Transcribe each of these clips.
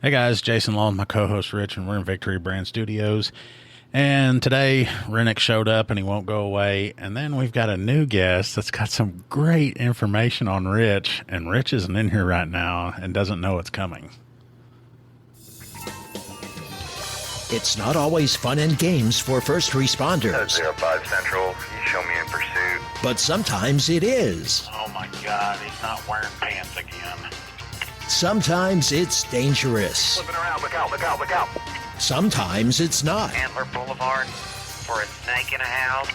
Hey guys, Jason Law, my co-host Rich, and we're in Victory Brand Studios. And today, Rennick showed up and he won't go away. And then we've got a new guest that's got some great information on Rich. And Rich isn't in here right now and doesn't know it's coming. It's not always fun and games for first responders. 05 Central, you show me in pursuit. But sometimes it is. Oh my God, he's not wearing pants again. Sometimes it's dangerous. Flipping around, look out, look out, look out. Sometimes it's not. Antler Boulevard for a snake in a house.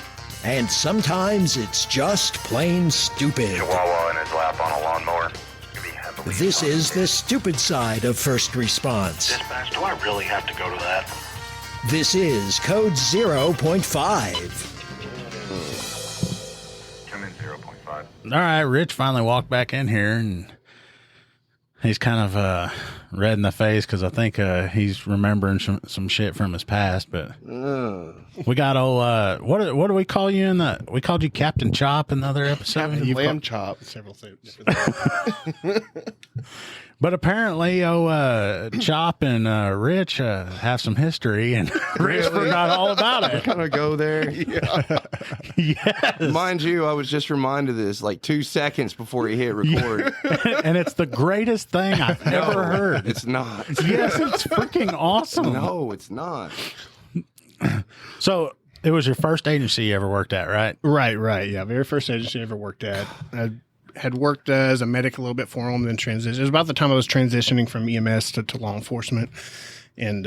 And sometimes it's just plain stupid. Chihuahua in his lap on a lawnmower. This is the stupid side of first response. Dispatch, do I really have to go to that? This is Code 0.5. Come in 0.5. All right, Rich finally walked back in here and he's kind of red in the face because I think he's remembering some shit from his past. But we got old what do we call you in the? We called you Captain Chop in the other episode. Captain Lamb Chop. Several things. But apparently, Chop and Rich have some history, and Rich forgot all about it. Kind of go there. Yeah. Yes. Mind you, I was just reminded of this like 2 seconds before he hit record. And it's the greatest thing I've ever heard. It's not. Yes, it's freaking awesome. No, it's not. So it was your first agency you ever worked at, right? Right. Yeah, very first agency I ever worked at. I had worked as a medic a little bit for them, then transitioned. It was about the time I was transitioning from EMS to law enforcement, and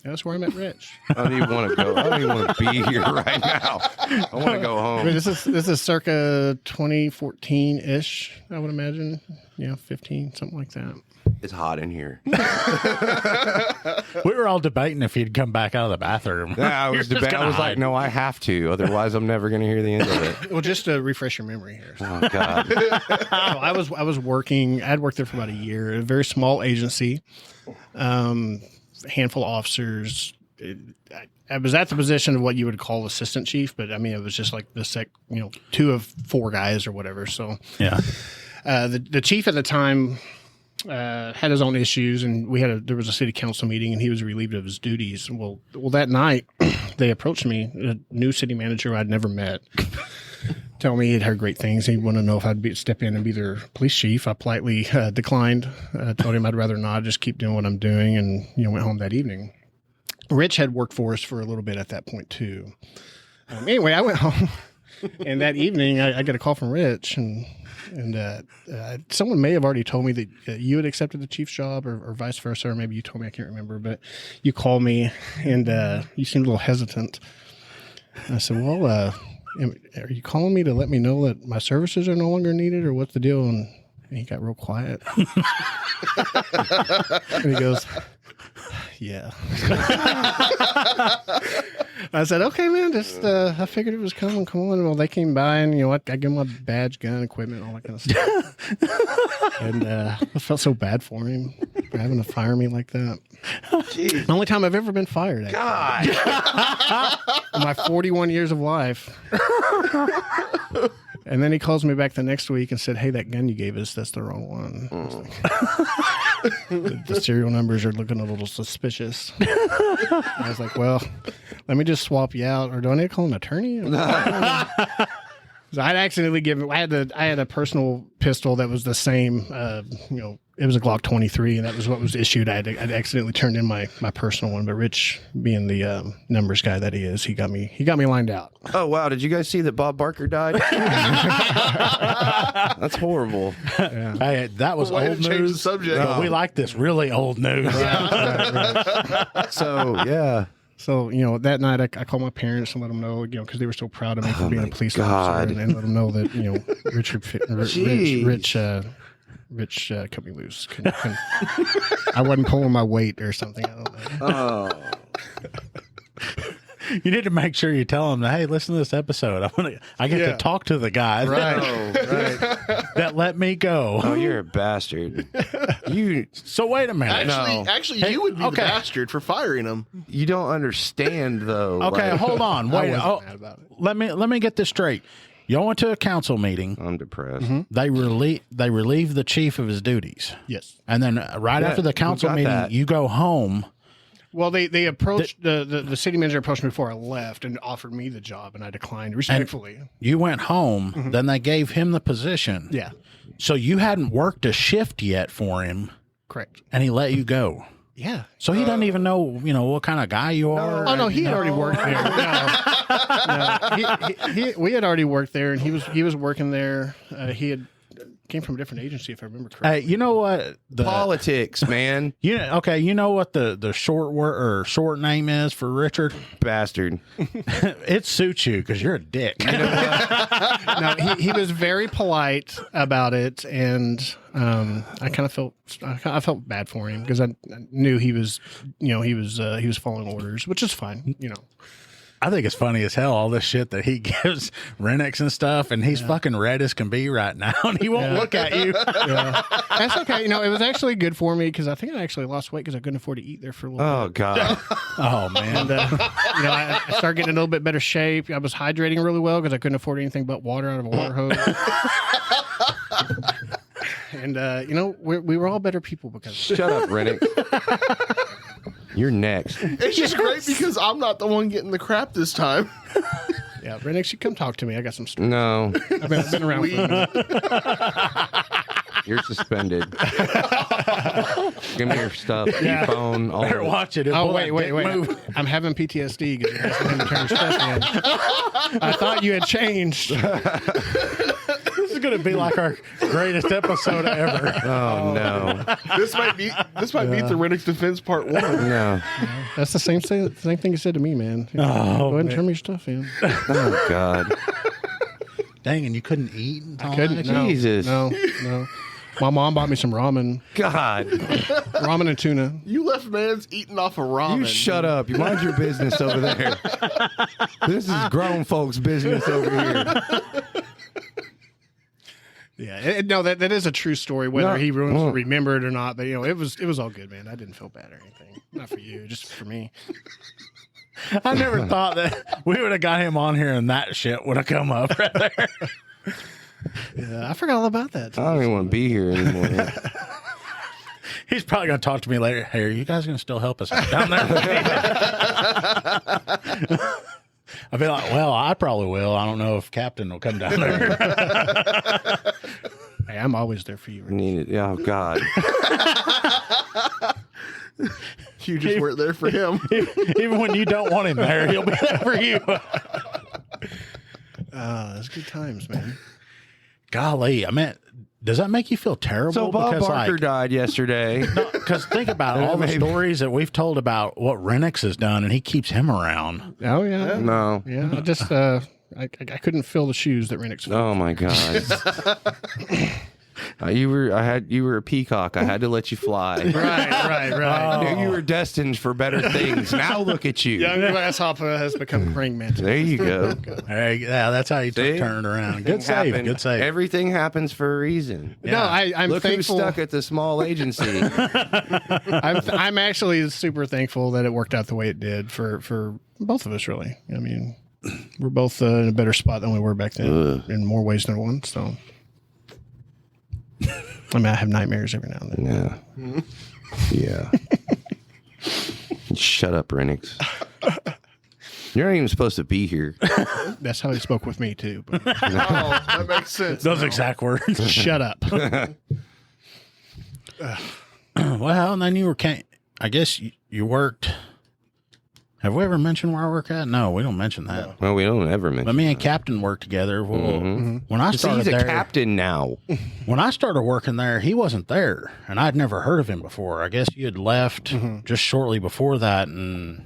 that's where I met Rich. I don't even want to go. I don't even want to be here right now. I want to go home. I mean, this is circa 2014-ish, I would imagine. 15, something like that. It's hot in here. We were all debating if he'd come back out of the bathroom. Yeah, I was debating. I was like, no, I have to. Otherwise, I'm never going to hear the end of it. Well, just to refresh your memory here. Oh, God. I was working. I'd worked there for about a year. A very small agency, handful of officers. I was at the position of what you would call assistant chief, but I mean, it was just like the 2 of 4 guys or whatever. So Yeah. The chief at the time had his own issues, and there was a city council meeting, and he was relieved of his duties. Well, that night they approached me, a new city manager I'd never met, telling me he'd heard great things. He wanted to know if I'd step in and be their police chief. I politely declined. Told him I'd rather not, just keep doing what I'm doing, and went home that evening. Rich had worked for us for a little bit at that point too. Anyway, I went home, and that evening I got a call from Rich, and someone may have already told me that you had accepted the chief's job, or vice versa, or maybe you told me, I can't remember, but you called me and you seemed a little hesitant. I said, well, are you calling me to let me know that my services are no longer needed, or what's the deal? And he got real quiet. And he goes, yeah. I said, okay, man, just I figured it was coming. Come on. Well, they came by, and I gave them my badge, gun, equipment, all that kind of stuff. And I felt so bad for him for having to fire me like that. Jeez. The only time I've ever been fired. Actually. God. In my 41 years of life. And then he calls me back the next week and said, hey, that gun you gave us, that's the wrong one. I was like, the serial numbers are looking a little suspicious. I was like, well, let me just swap you out. Or do I need to call an attorney? So I'd accidentally given. I had a personal pistol that was the same. It was a Glock 23, and that was what was issued. I'd accidentally turned in my personal one. But Rich, being the numbers guy that he is, he got me lined out. Oh wow! Did you guys see that Bob Barker died? That's horrible. Yeah. Hey, that was Way old to change news. the subject. We like this really old news. Right. So yeah. So, that night I called my parents and let them know, because they were so proud of me for being a police officer, and let them know that, Rich cut me loose. I wasn't pulling my weight or something. I don't know. Oh. You need to make sure you tell them, hey, listen to this episode. I get to talk to the guy that let me go. Oh, you're a bastard. So wait a minute. Actually, you would be the bastard for firing him. You don't understand, though. Okay, hold on. Wait. mad about it. Let me get this straight. Y'all went to a council meeting. I'm depressed. They relieved the chief of his duties. Yes. And then right after the council got meeting, that. you go home. Well, they approached the city manager approached me before I left and offered me the job, and I declined respectfully. You went home. Then they gave him the position. Yeah, So you hadn't worked a shift yet for him, correct. and he let you go. Yeah. So he doesn't even know, what kind of guy you are. Oh no, he had already worked there. No, we had already worked there, and he was working there. He had came from a different agency, if I remember correctly. Hey, you know what? Politics, man. Okay. You know what the short word or short name is for Richard? Bastard. It suits you because you're a dick. No, he was very polite about it, and I kind of felt bad for him because I knew he was following orders, which is fine, I think it's funny as hell, all this shit that he gives Renix and stuff, and he's fucking red as can be right now, and he won't look at you. Yeah. That's okay. It was actually good for me because I think I actually lost weight because I couldn't afford to eat there for a little Oh, God. Oh, man. And, I started getting in a little bit better shape. I was hydrating really well because I couldn't afford anything but water out of a water hose. And, we were all better people because Shut up, Rennick. You're next. It's just great because I'm not the one getting the crap this time. Yeah, Renix, you come talk to me. I got some stories. No, I've been around for a minute. you're suspended. Give me your stuff, your phone, all Better of it. watch it. Oh, wait. I'm having PTSD because you're asking him to turn your stuff in. I thought you had changed. This is going to be like our greatest episode ever. Oh, no. This might be the Rennick's Defense Part 1. No. That's the same thing you said to me, man. Go ahead and turn your stuff in. Oh, God. Dang, and you couldn't eat until I couldn't. that? No, Jesus. No. My mom bought me some ramen. God. Ramen and tuna. You left man's eating off a ramen. You shut up. You mind your business over there. This is grown folks' business over here. Yeah, that is a true story. Whether he remembered or not, but it was all good, man. I didn't feel bad or anything. Not for you, just for me. I never thought that we would have got him on here and that shit would have come up right there. Yeah, I forgot all about that. I don't even want to be here anymore. He's probably going to talk to me later. Hey, are you guys going to still help us out down there? I'll be like, well, I probably will. I don't know if Captain will come down there. Hey, I'm always there for you. Oh, God. You just weren't there for him. Even when you don't want him there, he'll be there for you. That's good times, man. Golly, I mean, does that make you feel terrible? So Bob Barker died yesterday. Because think about all the stories that we've told about what Renix has done, and he keeps him around. Oh yeah, No. yeah. I just I couldn't fill the shoes that Renix filled. Oh, my God. You were a peacock. I had to let you fly. Right. I knew you were destined for better things. Now look at you. Young grasshopper has become praying mantis. There you go. Hey, yeah, that's how you turn it around. Good save. Happened. Good save. Everything happens for a reason. No, I'm Look thankful. who's stuck at the small agency. I'm actually super thankful that it worked out the way it did for both of us. Really, I mean, we're both in a better spot than we were back then in more ways than one. So. I mean, I have nightmares every now and then. Yeah. Shut up, Renix. You're not even supposed to be here. That's how he spoke with me too. But Oh, that makes sense. Those exact words. shut up. Well, and then you were, I guess you worked. Have we ever mentioned where I work at? No, we don't mention that. Well, we don't ever mention. But me and Captain worked together. Well, when I See, started he's a there, captain now. when I started working there, he wasn't there, and I'd never heard of him before. I guess you had left just shortly before that, and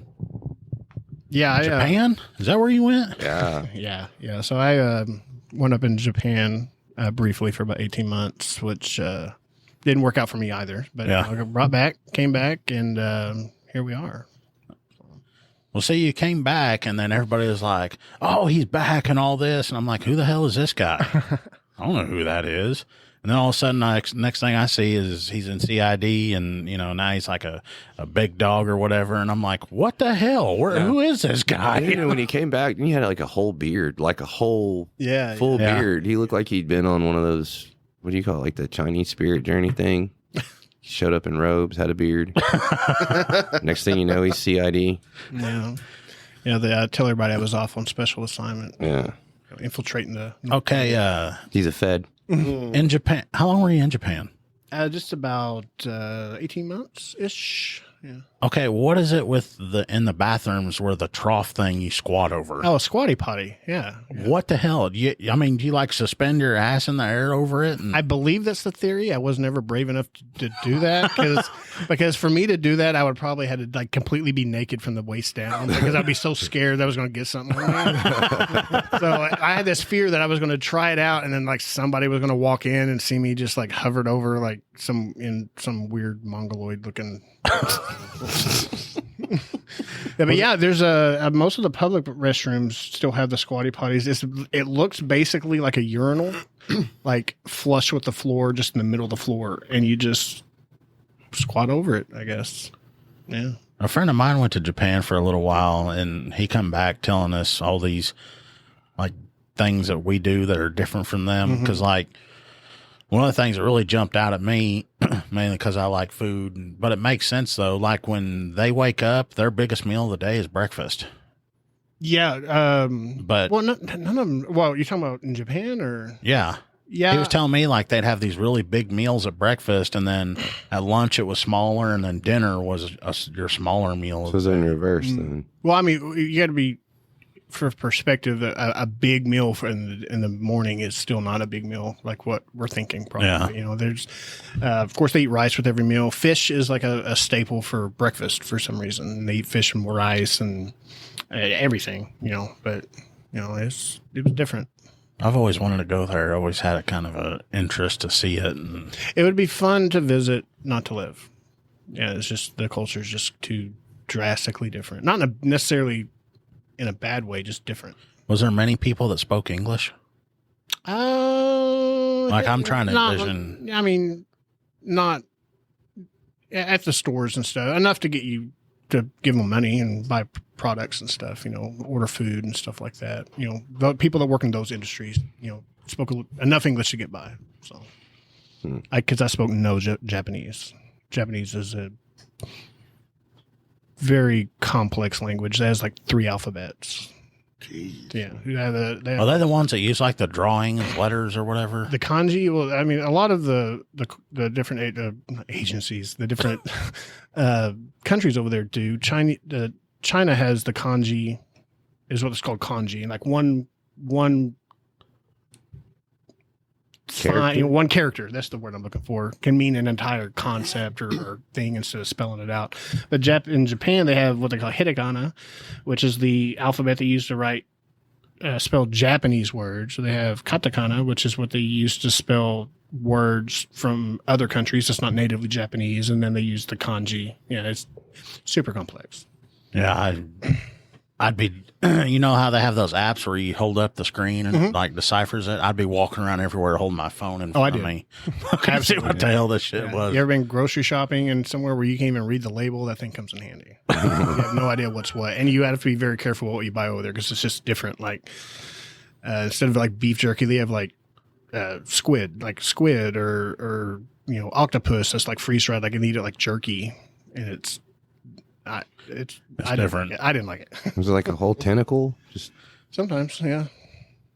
Yeah, Japan. Is that where you went? Yeah. yeah. So I went up in Japan briefly for about 18 months, which didn't work out for me either. But Yeah. I got came back, and here we are. Well, see, you came back, and then everybody was like, "Oh, he's back," and all this, and I'm like, "Who the hell is this guy?" I don't know who that is. And then all of a sudden, next thing I see is he's in CID, and now he's like a big dog or whatever. And I'm like, what the hell? Who is this guy? When he came back, he had like a whole beard, like a whole full beard. He looked like he'd been on one of those, what do you call it, like the Chinese spirit journey thing. He showed up in robes, had a beard. Next thing you know, he's CID. Yeah. They tell everybody I was off on special assignment. Yeah. Infiltrating the... Okay. He's a Fed. In Japan. How long were you in Japan? Just about 18 months-ish. Yeah. Okay, what is it with in the bathrooms where the trough thing you squat over? Oh, squatty potty. Yeah. What the hell? Do you like suspend your ass in the air over it? I believe that's the theory. I was never brave enough to do that because for me to do that, I would probably have to like completely be naked from the waist down because I'd be so scared that I was going to get something on me. So I had this fear that I was going to try it out and then like somebody was going to walk in and see me just like hovered over like some weird mongoloid looking. There's most of the public restrooms still have the squatty potties. It looks basically like a urinal, like flush with the floor, just in the middle of the floor, and you just squat over it, I guess. Yeah. A friend of mine went to Japan for a little while, and he come back telling us all these like things that we do that are different from them. Because like one of the things that really jumped out at me, mainly because I like food, but it makes sense though. Like when they wake up, their biggest meal of the day is breakfast. Yeah. But none of them. Well, you're talking about in Japan or? Yeah. Yeah. He was telling me like they'd have these really big meals at breakfast, and then at lunch it was smaller, and then dinner was your smaller meal. So it's in reverse then. Well, I mean, you got to be, for perspective, a big meal in the morning is still not a big meal like what we're thinking. Probably, Yeah. There's, of course, they eat rice with every meal. Fish is like a staple for breakfast for some reason. And they eat fish and rice and everything. But it was different. I've always wanted to go there. I always had a kind of an interest to see it. And it would be fun to visit, not to live. Yeah, it's just the culture is just too drastically different. Not necessarily in a bad way, just different. Was there many people that spoke English? Like I'm trying to envision. I mean, not at the stores and stuff. Enough to get you to give them money and buy products and stuff. Order food and stuff like that. The people that work in those industries, spoke enough English to get by. So, because I spoke no Japanese. Japanese is a very complex language that has like 3 alphabets. Jeez. Yeah. Are they the ones that use like the drawing of letters or whatever? The kanji? Well, I mean, a lot of the different agencies, the different countries over there do. China has the kanji, is what it's called, kanji. And like one character, that's the word I'm looking for, can mean an entire concept or thing instead of spelling it out. But in Japan, they have what they call hiragana, which is the alphabet they use to write, spell Japanese words. So they have katakana, which is what they use to spell words from other countries that's not natively Japanese. And then they use the kanji. Yeah, it's super complex. Yeah, I'd be, how they have those apps where you hold up the screen and like deciphers it? I'd be walking around everywhere holding my phone in front of me. I see what the hell this shit was. You ever been grocery shopping and somewhere where you can't even read the label? That thing comes in handy. You have no idea what's what. And you have to be very careful what you buy over there because it's just different. Like, instead of like beef jerky, they have like squid or octopus that's like freeze dried. I can eat it like jerky. And it's different. I didn't like it. Was it like a whole tentacle? Just sometimes, yeah.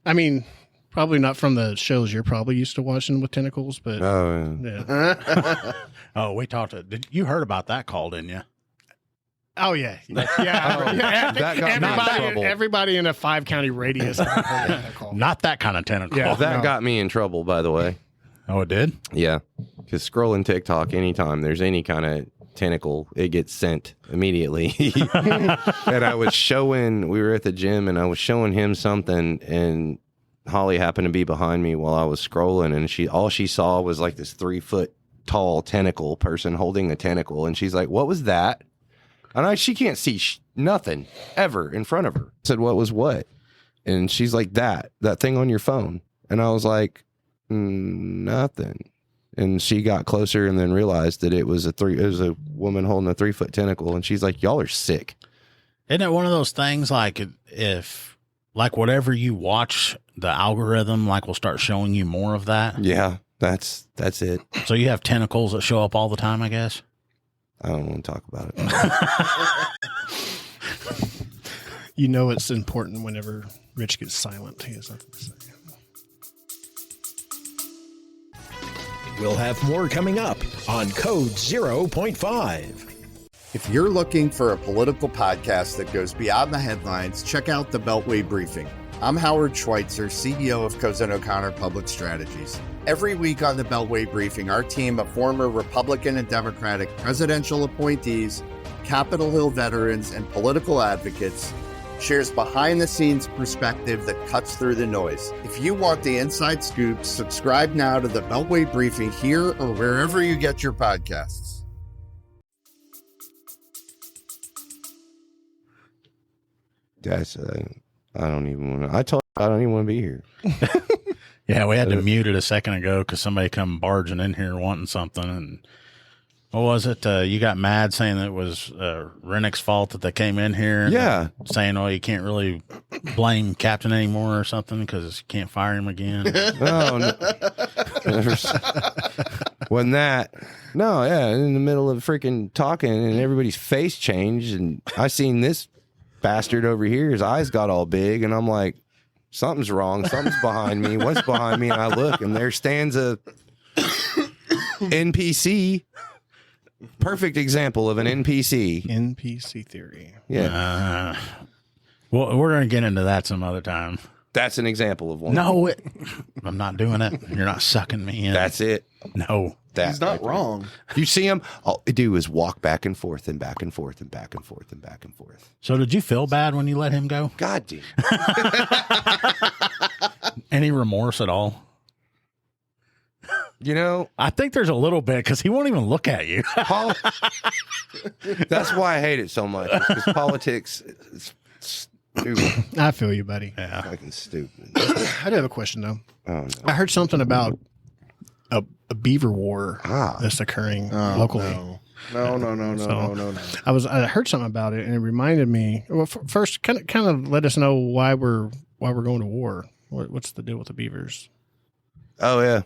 I mean, probably not from the shows you're probably used to watching with tentacles, but yeah. Oh, we talked. You heard about that call, didn't you? Oh yeah, That got me in trouble. Everybody in a 5-county radius. That call. Not that kind of tentacle. Yeah, that got me in trouble, by the way. Oh, it did? Yeah, because scrolling TikTok anytime there's any kind of tentacle, it gets sent immediately. And we were at the gym and I was showing him something, and Holly happened to be behind me while I was scrolling, and all she saw was like this 3-foot tall tentacle person holding a tentacle, and she's like, "What was that?" And she can't see nothing ever in front of her. I said, "What was what?" And she's like, that thing on your phone. And I was like, Nothing. And she got closer and then realized that it was a woman holding a 3-foot tentacle. And she's like, y'all are sick. Isn't it one of those things like if like whatever you watch, the algorithm like will start showing you more of that? Yeah, that's it. So you have tentacles that show up all the time, I guess? I don't want to talk about it. You know it's important whenever Rich gets silent. He has nothing to say. We'll have more coming up on Code 0.5. If you're looking for a political podcast that goes beyond the headlines, check out the Beltway Briefing. I'm Howard Schweitzer, CEO of Cozen O'Connor Public Strategies. Every week on the Beltway Briefing, our team of former Republican and Democratic presidential appointees, Capitol Hill veterans, and political advocates shares behind-the-scenes perspective that cuts through the noise. If you want the inside scoop, subscribe now to the Beltway Briefing here or wherever you get your podcasts. That's I don't even want to. I told you I don't even want to be here. Yeah, we had to mute it a second ago because somebody come barging in here wanting something. And what was it? You got mad saying that it was Rennick's fault that they came in here. Yeah. Saying, oh, you can't really blame Captain anymore or something because you can't fire him again. Oh, no. Wasn't that? No, yeah. In the middle of freaking talking and everybody's face changed. And I seen this bastard over here. His eyes got all big. And I'm like, something's wrong. Something's behind me. What's behind me? And I look and there stands a NPC. Perfect example of an NPC. NPC theory. Yeah. Well, we're going to get into that some other time. That's an example of one. No, I'm not doing it. You're not sucking me in. That's it. No. He's not wrong. You see him? All I do is walk back and forth and back and forth and back and forth and back and forth. So did you feel bad when you let him go? God damn. Any remorse at all? You know, I think there's a little bit because he won't even look at you. That's why I hate it so much. Because politics is stupid. I feel you, buddy. Yeah. Fucking stupid. I do have a question, though. Oh, no. I heard something about a beaver war that's occurring locally. No. I heard something about it, and it reminded me. Well, first, kind of let us know why we're going to war. What's the deal with the beavers? Oh, yeah.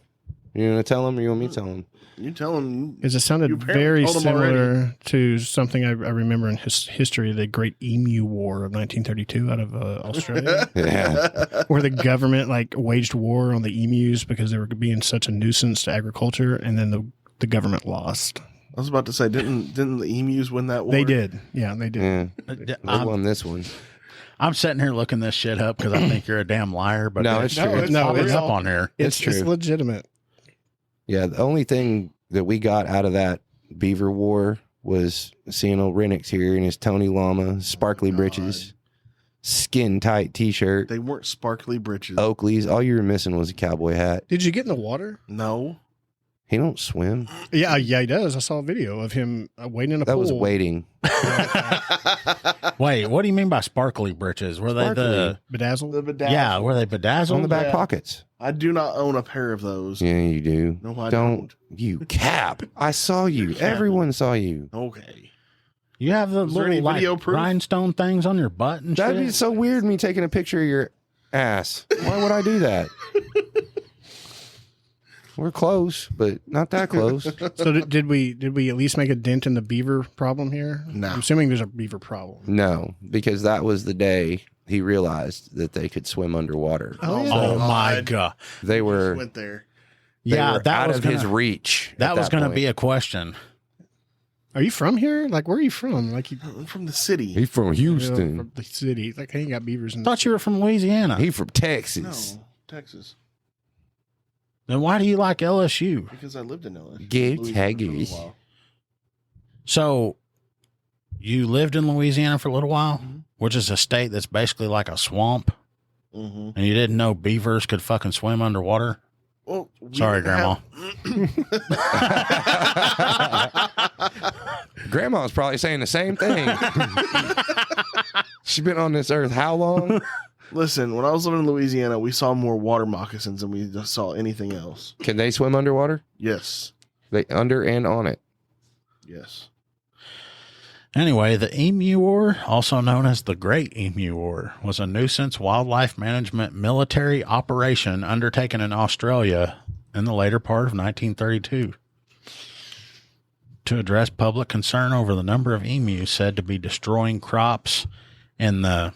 You want to tell him or you want me to tell him? You tell him. Because it sounded very similar to something I remember in history, the Great Emu War of 1932 out of Australia. Yeah. Where the government waged war on the emus because they were being such a nuisance to agriculture, and then the government lost. I was about to say, didn't the emus win that war? They did. Yeah, they did. Yeah. They won this one. I'm sitting here looking this shit up because I think you're a damn liar. But No, it's true. It's up on here. It's true. It's legitimate. Yeah, the only thing that we got out of that beaver war was seeing old Rennick's here in his Tony Llama, sparkly britches, skin tight t-shirt, They weren't sparkly britches. Oakley's. All you were missing was a cowboy hat. Did you get in the water? No. He don't swim. Yeah, he does. I saw a video of him wading in a That pool. was waiting. Wait, what do you mean by sparkly britches? Were they the bedazzled? The bedazzled. yeah? Were they bedazzled? On the back Yeah. pockets. I do not own a pair of those. Yeah, you do. No, I don't. You cap. I saw you. Everyone saw you. Okay. You have the Is there any little video proof? rhinestone things on your butt and That'd shit. be so weird, me taking a picture of your ass. Why would I do that? We're close, but not that close. So did we at least make a dent in the beaver problem here? No. I'm assuming there's a beaver problem. No, because that was the day he realized that they could swim underwater. Oh my god! They were, Went there. they Yeah, were that out was of gonna, his reach. That at was going to point. be a question. Are you from here? Where are you from? I'm from the city. He's from Houston. From the city. He ain't got beavers in I thought you were from Louisiana. He from Texas. No, Texas. Then why do you like LSU? Because I lived in LSU. Get Louisiana for a Haggis. little while. So you lived in Louisiana for a little while, Mm-hmm. which is a state that's basically like a swamp, Mm-hmm. and you didn't know beavers could fucking swim underwater. Well, Sorry, Grandma. Grandma's probably saying the same thing. She's been on this earth how long? Listen, when I was living in Louisiana, we saw more water moccasins than we saw anything else. Can they swim underwater? Yes. They under and on it. Yes. Anyway, the Emu War, also known as the Great Emu War, was a nuisance wildlife management military operation undertaken in Australia in the later part of 1932 to address public concern over the number of emus said to be destroying crops in the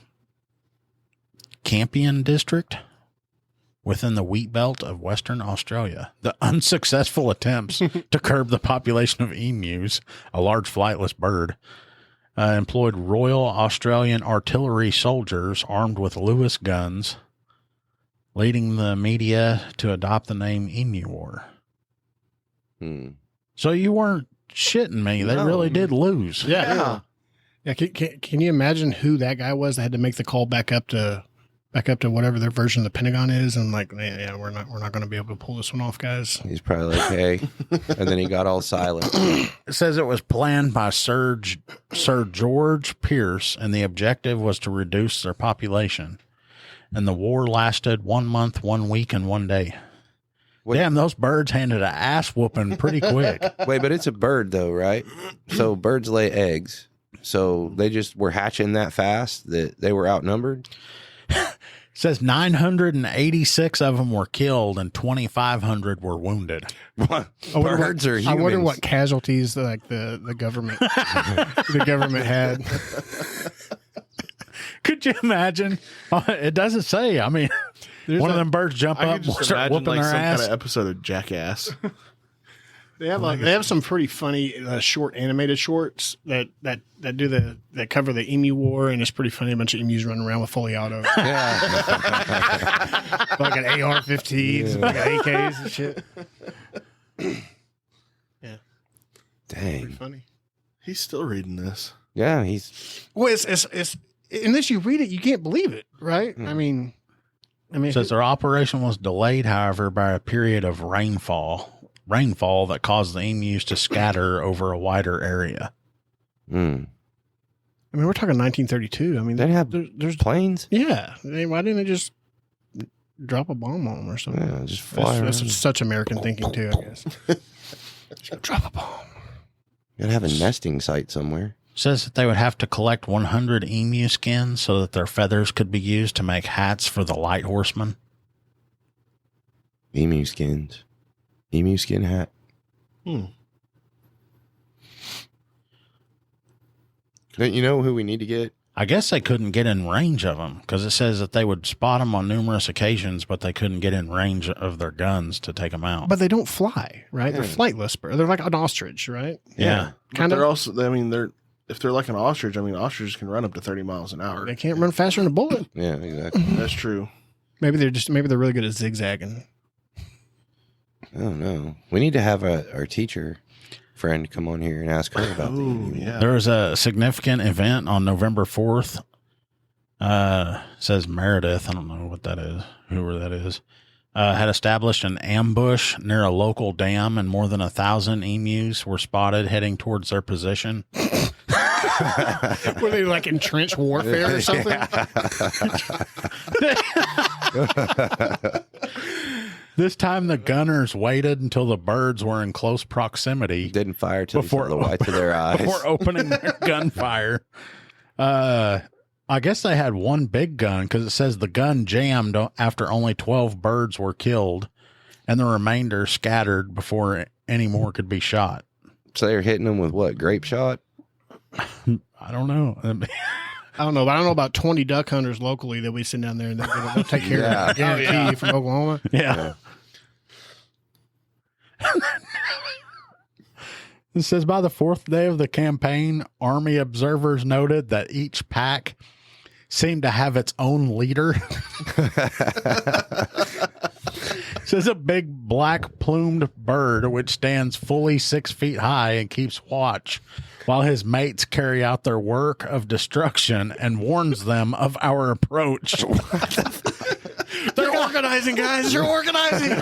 Campion district within the wheat belt of Western Australia. The unsuccessful attempts to curb the population of emus, a large flightless bird, employed Royal Australian Artillery soldiers armed with Lewis guns, leading the media to adopt the name Emu War. So you weren't shitting me. They really did lose. Yeah. Can you imagine who that guy was that had to make the call back up to whatever their version of the Pentagon is, and like, yeah, we're not going to be able to pull this one off, guys. He's probably like, hey, and then he got all silent. It says it was planned by Sir George Pierce, and the objective was to reduce their population. And the war lasted 1 month, 1 week, and 1 day. Damn, those birds handed an ass whooping pretty quick. Wait, but it's a bird though, right? So birds lay eggs. So they just were hatching that fast that they were outnumbered? It says 986 of them were killed and 2,500 were wounded. Birds are humans. I wonder what casualties like the government the government had. Could you imagine? It doesn't say. I mean, one of them birds jump up and start whooping their ass. Kind of episode of Jackass. They have some pretty funny short animated shorts that cover the Emu War, and it's pretty funny. A bunch of emus running around with fully auto, like an AR-15s, like an AKs and shit. Yeah, dang, pretty funny. He's still reading this. Yeah, he's. Well, it's unless you read it, you can't believe it, right? I mean, It says their operation was delayed, however, by a period of rainfall that caused the emus to scatter over a wider area. I mean, we're talking 1932. I mean, they have there's planes. Yeah, why didn't they just drop a bomb on them or something? Yeah, just fly. That's such American thinking too, I guess. Just drop a bomb. You gotta have a nesting site somewhere. Says that they would have to collect 100 emu skins so that their feathers could be used to make hats for the light horsemen. Emu skins. Emu skin hat. Don't you know who we need to get? I guess they couldn't get in range of them because it says that they would spot them on numerous occasions, but they couldn't get in range of their guns to take them out. But they don't fly, right? They're flightless. They're like an ostrich, right? Yeah. Kind of. They're also. I mean, if they're like an ostrich. I mean, ostriches can run up to 30 miles an hour. They can't run faster than a bullet. Yeah, exactly. That's true. Maybe they're really good at zigzagging. I don't know. We need to have our teacher friend come on here and ask her about the There was a significant event on November 4th. Says Meredith. I don't know what that is. Whoever that is. Had established an ambush near a local dam, and more than 1,000 emus were spotted heading towards their position. Were they like in trench warfare or something? This time, the gunners waited until the birds were in close proximity. Didn't fire till before the whites of their eyes. Before opening their gunfire. I guess they had one big gun because it says the gun jammed after only 12 birds were killed, and the remainder scattered before any more could be shot. So they were hitting them with what? Grape shot? I don't know. I don't know, but I don't know about 20 duck hunters locally that we send down there and they'll take care of it. Guarantee from Oklahoma. Yeah. It says by the 4th day of the campaign, Army observers noted that each pack seemed to have its own leader. It says a big black plumed bird which stands fully 6 feet high and keeps watch while his mates carry out their work of destruction and warns them of our approach. They're organizing, guys. You're organizing.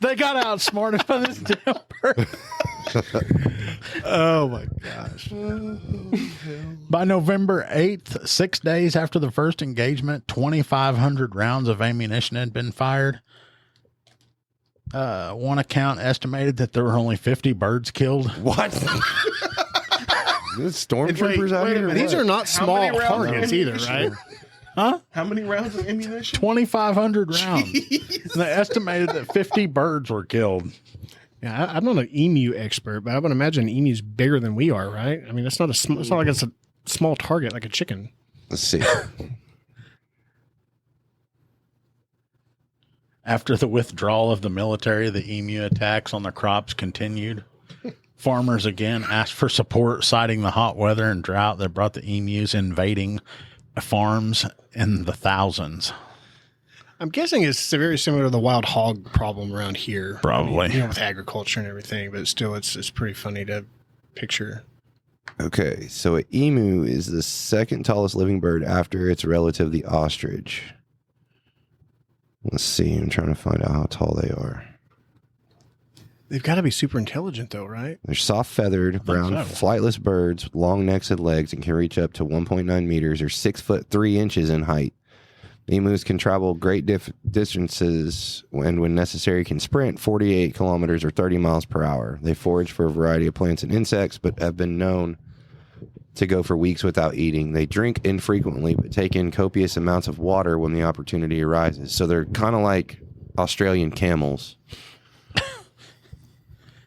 They got outsmarted by this damn bird. Oh my gosh. By November 8th, 6 days after the first engagement, 2,500 rounds of ammunition had been fired. One account estimated that there were only 50 birds killed. What? There's stormtroopers out here? These are not small targets either, right? Huh? How many rounds of ammunition? 2,500 rounds. And they estimated that 50 birds were killed. Yeah, I'm not an emu expert, but I would imagine an emu's bigger than we are, right? I mean, it's not it's not like it's a small target like a chicken. Let's see. After the withdrawal of the military, the emu attacks on the crops continued. Farmers again asked for support, citing the hot weather and drought that brought the emus invading farms in the thousands. I'm guessing it's very similar to the wild hog problem around here. Probably. You know, with agriculture and everything, but still, it's pretty funny to picture. Okay, so an emu is the second tallest living bird after its relative, the ostrich. Let's see. I'm trying to find out how tall they are. They've got to be super intelligent, though, right? They're soft-feathered, brown, flightless birds with long necks and legs and can reach up to 1.9 meters or 6 foot 3 inches in height. Emus can travel great distances and, when necessary, can sprint 48 kilometers or 30 miles per hour. They forage for a variety of plants and insects, but have been known to go for weeks without eating. They drink infrequently, but take in copious amounts of water when the opportunity arises. So they're kind of like Australian camels.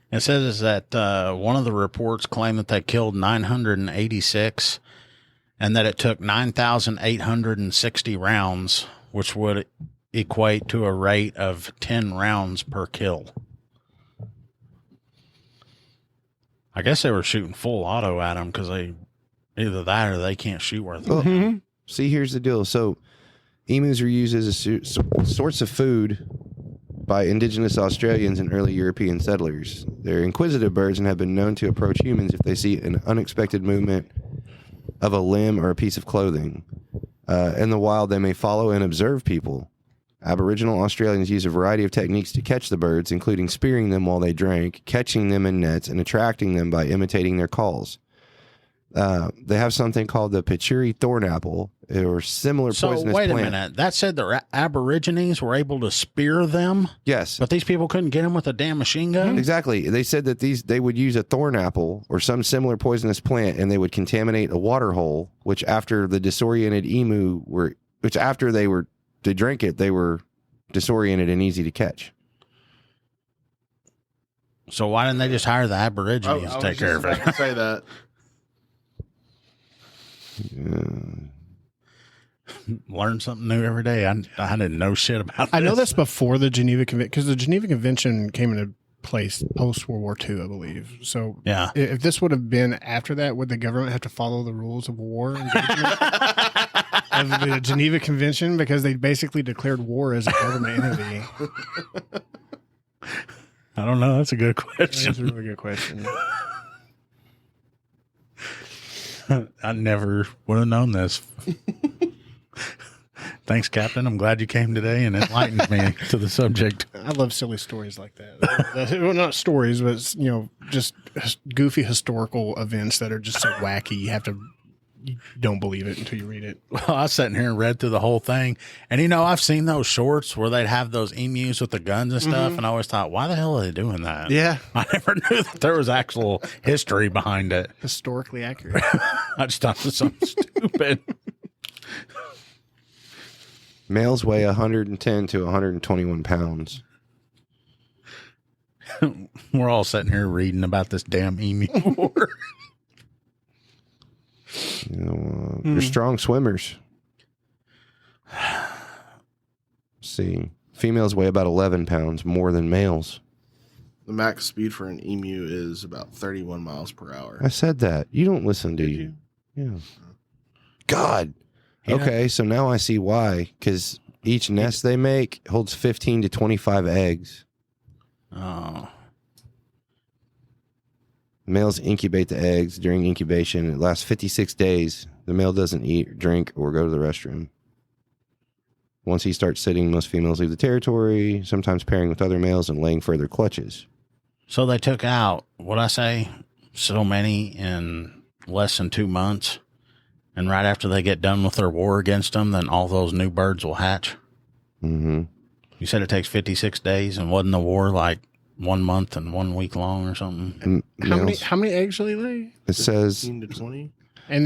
It says that one of the reports claimed that they killed 986 and that it took 9,860 rounds, which would equate to a rate of 10 rounds per kill. I guess they were shooting full auto at them because they either that or they can't shoot worth it. See, here's the deal. So emus are used as a source of food by indigenous Australians and early European settlers. They're inquisitive birds and have been known to approach humans if they see an unexpected movement of a limb or a piece of clothing. In the wild, they may follow and observe people. Aboriginal Australians use a variety of techniques to catch the birds, including spearing them while they drank, catching them in nets, and attracting them by imitating their calls. They have something called the patchouli thorn apple, or similar poisonous plant. So wait a minute. That said the Aborigines were able to spear them? Yes. But these people couldn't get them with a damn machine gun? Exactly. They said that they would use a thorn apple or some similar poisonous plant, and they would contaminate a water hole, which after the disoriented emu to drink it, they were disoriented and easy to catch. So why didn't they just hire the Aborigines to take care of it? Say that. Learn something new every day. I didn't know shit about this. I know that's before the Geneva Convention, because the Geneva Convention came into place post World War II, I believe. So yeah, if this would have been after that, would the government have to follow the rules of war engagement of the Geneva Convention, because they basically declared war as a government entity? I don't know. That's a good question. That's a really good question. I never would have known this. Thanks, Captain. I'm glad you came today and enlightened me to the subject. I love silly stories like that. Well, not stories, but just goofy historical events that are just so wacky. You don't believe it until you read it. Well, I was sitting here and read through the whole thing, and I've seen those shorts where they'd have those emus with the guns and stuff, and I always thought, why the hell are they doing that? Yeah, I never knew that there was actual history behind it. Historically accurate. I just thought it was something stupid. Males weigh 110 to 121 pounds. We're all sitting here reading about this damn Emu War. They're strong swimmers. Let's see. Females weigh about 11 pounds more than males. The max speed for an emu is about 31 miles per hour. I said that. You don't listen, do you? Yeah. God. Yeah. Okay, so now I see why. Because each nest they make holds 15 to 25 eggs. Oh. Males incubate the eggs. During incubation, it lasts 56 days. The male doesn't eat, drink, or go to the restroom. Once he starts sitting, most females leave the territory, sometimes pairing with other males and laying further clutches. So they took out, what'd I say, so many in less than 2 months. And right after they get done with their war against them, then all those new birds will hatch. Mm-hmm. You said it takes 56 days, and wasn't the war like 1 month and 1 week long or something? How many eggs do they lay? It says 15 to 20. And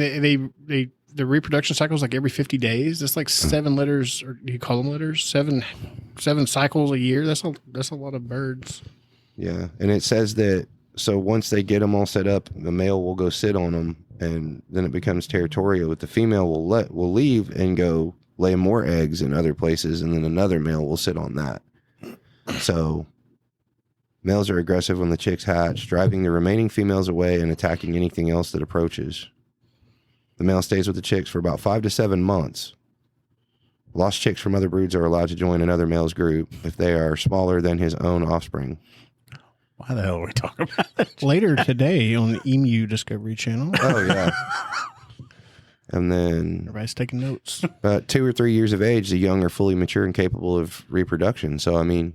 the reproduction cycle is like every 50 days. That's like 7 litters, or do you call them litters? Seven cycles a year. That's a lot of birds. Yeah, and it says that so once they get them all set up, the male will go sit on them, and then it becomes territorial. But the female will leave and go lay more eggs in other places, and then another male will sit on that. So males are aggressive when the chicks hatch, driving the remaining females away and attacking anything else that approaches. The male stays with the chicks for about 5 to 7 months. Lost chicks from other broods are allowed to join another male's group if they are smaller than his own offspring. Why the hell are we talking about that? Later today on the Emu Discovery Channel. Oh, yeah. And then Everybody's taking notes. about 2 or 3 years of age, the young are fully mature and capable of reproduction. So, I mean,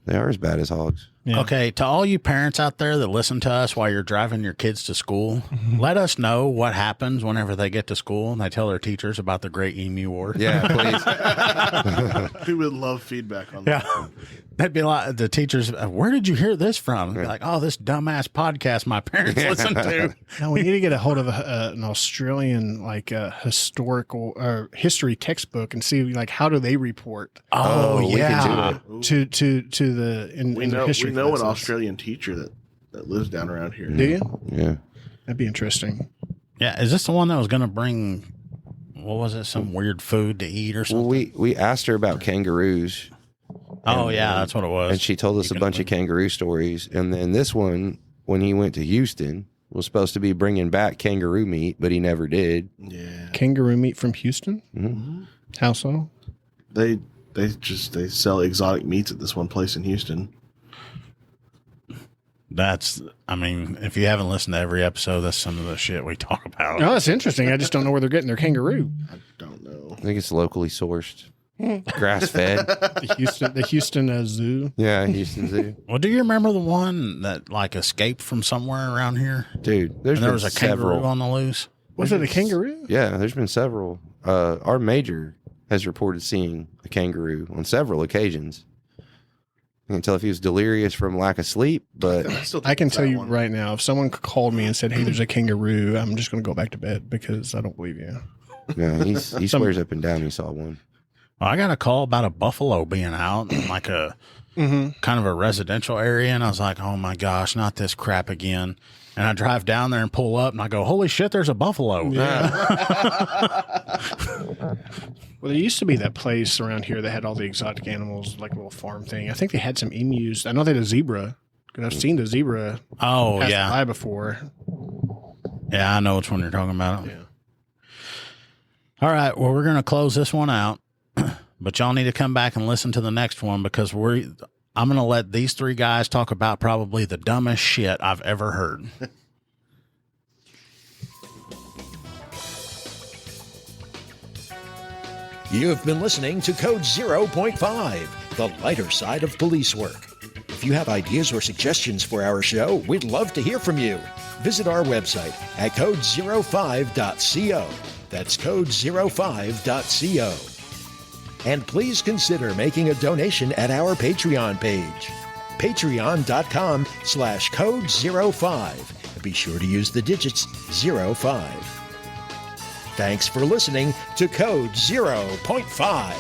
they are as bad as hogs. Yeah. Okay, to all you parents out there that listen to us while you're driving your kids to school, let us know what happens whenever they get to school and they tell their teachers about the Great Emu War. Yeah, please. We would love feedback on that. Yeah. That'd be like the teachers, where did you hear this from? Be like, oh, this dumbass podcast my parents listen to. Now we need to get a hold of an Australian historical or history textbook and see like how do they report Oh, we yeah. can do it. to the in the history. We know an classes. Australian teacher that lives down around here. Do you? Yeah. That'd be interesting. Yeah. Is this the one that was going to bring, what was it, some weird food to eat or something? Well, we asked her about kangaroos. Oh, yeah, that's what it was. And she told us a bunch of kangaroo stories. And then this one, when he went to Houston, was supposed to be bringing back kangaroo meat, but he never did. Yeah. Kangaroo meat from Houston? Mm-hmm. How so? They sell exotic meats at this one place in Houston. That's, I mean, if you haven't listened to every episode, that's some of the shit we talk about. Oh, that's interesting. I just don't know where they're getting their kangaroo. I don't know. I think it's locally sourced. Grass fed. The Houston Zoo. Yeah, Houston Zoo. Well, do you remember the one that like escaped from somewhere around here? Dude, there's And there been was a several. kangaroo on the loose? Was it a kangaroo? Yeah, there's been several. Our major has reported seeing a kangaroo on several occasions. I can't tell if he was delirious from lack of sleep, but I can tell you right now, if someone called me and said, "Hey, there's a kangaroo," I'm just going to go back to bed because I don't believe you. no, he swears up and down he saw one. Well, I got a call about a buffalo being out in like a kind of a residential area. And I was like, oh my gosh, not this crap again. And I drive down there and pull up and I go, holy shit, there's a buffalo. Yeah. Well, there used to be that place around here that had all the exotic animals, like a little farm thing. I think they had some emus. I know they had a zebra because I've seen the zebra Oh, pass yeah. by before. Yeah, I know which one you're talking about. Yeah. All right. Well, we're going to close this one out, but y'all need to come back and listen to the next one because I'm going to let these three guys talk about probably the dumbest shit I've ever heard. You have been listening to Code 0.5, the lighter side of police work. If you have ideas or suggestions for our show, we'd love to hear from you. Visit our website at code05.co. That's code05.co. And please consider making a donation at our Patreon page, patreon.com/code05. Be sure to use the digits 05. Thanks for listening to Code 0.5.